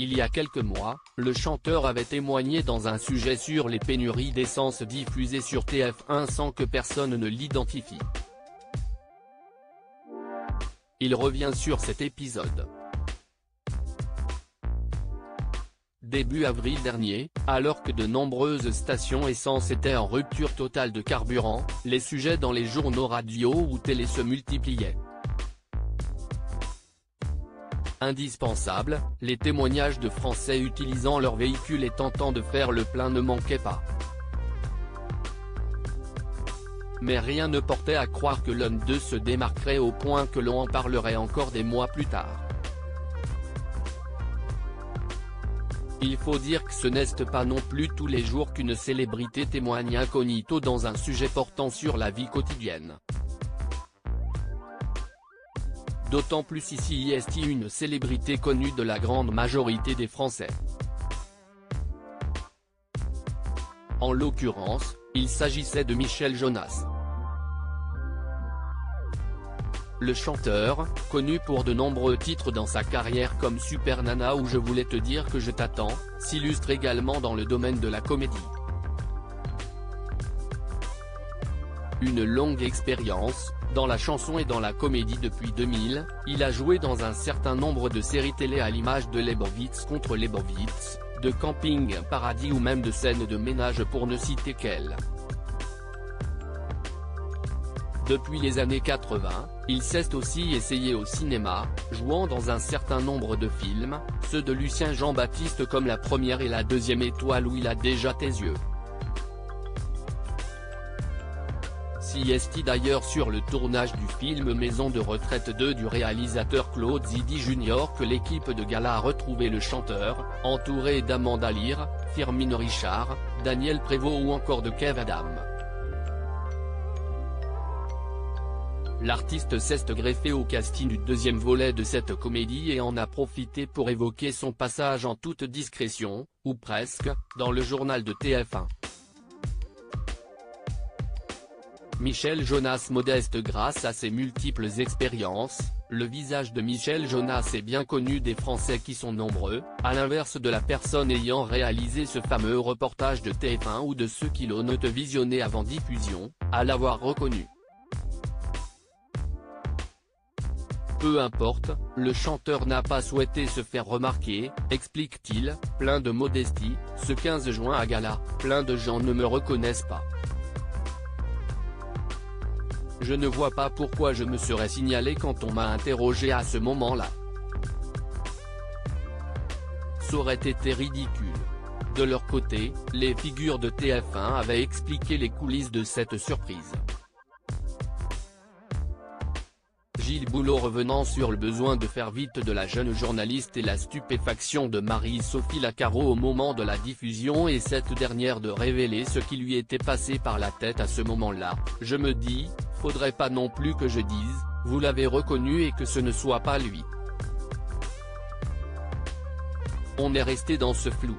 Il y a quelques mois, le chanteur avait témoigné dans un sujet sur les pénuries d'essence diffusées sur TF1 sans que personne ne l'identifie. Il revient sur cet épisode. Début avril dernier, alors que de nombreuses stations essence étaient en rupture totale de carburant, les sujets dans les journaux radio ou télé se multipliaient. Indispensable, les témoignages de Français utilisant leur véhicule et tentant de faire le plein ne manquaient pas. Mais rien ne portait à croire que l'un d'eux se démarquerait au point que l'on en parlerait encore des mois plus tard. Il faut dire que ce n'est pas non plus tous les jours qu'une célébrité témoigne incognito dans un sujet portant sur la vie quotidienne. D'autant plus ici est une célébrité connue de la grande majorité des Français. En l'occurrence, il s'agissait de Michel Jonas. Le chanteur, connu pour de nombreux titres dans sa carrière comme Super Nana ou Je voulais te dire que je t'attends, s'illustre également dans le domaine de la comédie. Une longue expérience, dans la chanson et dans la comédie depuis 2000, il a joué dans un certain nombre de séries télé à l'image de Lebowitz contre Lebowitz, de Camping Paradis ou même de Scènes de ménage pour ne citer qu'elles. Depuis les années 80, il s'est aussi essayé au cinéma, jouant dans un certain nombre de films, ceux de Lucien Jean-Baptiste comme La Première et La Deuxième Étoile où il a déjà tes yeux. Si est d'ailleurs sur le tournage du film Maison de retraite 2 du réalisateur Claude Zidi Jr. que l'équipe de gala a retrouvé le chanteur, entouré d'Amanda Lear, Firmin Richard, Daniel Prévost ou encore de Kev Adam. L'artiste s'est greffé au casting du deuxième volet de cette comédie et en a profité pour évoquer son passage en toute discrétion, ou presque, dans le journal de TF1. Michel Jonas modeste grâce à ses multiples expériences, le visage de Michel Jonas est bien connu des Français qui sont nombreux, à l'inverse de la personne ayant réalisé ce fameux reportage de TF1 ou de ceux qui l'ont visionné avant diffusion, à l'avoir reconnu. Peu importe, le chanteur n'a pas souhaité se faire remarquer, explique-t-il, plein de modestie, ce 15 juin à gala, plein de gens ne me reconnaissent pas. Je ne vois pas pourquoi je me serais signalé quand on m'a interrogé à ce moment-là. Ça aurait été ridicule. De leur côté, les figures de TF1 avaient expliqué les coulisses de cette surprise. Gilles Boulot revenant sur le besoin de faire vite de la jeune journaliste et la stupéfaction de Marie-Sophie Lacaro au moment de la diffusion et cette dernière de révéler ce qui lui était passé par la tête à ce moment-là, je me dis, faudrait pas non plus que je dise, vous l'avez reconnu et que ce ne soit pas lui. On est resté dans ce flou.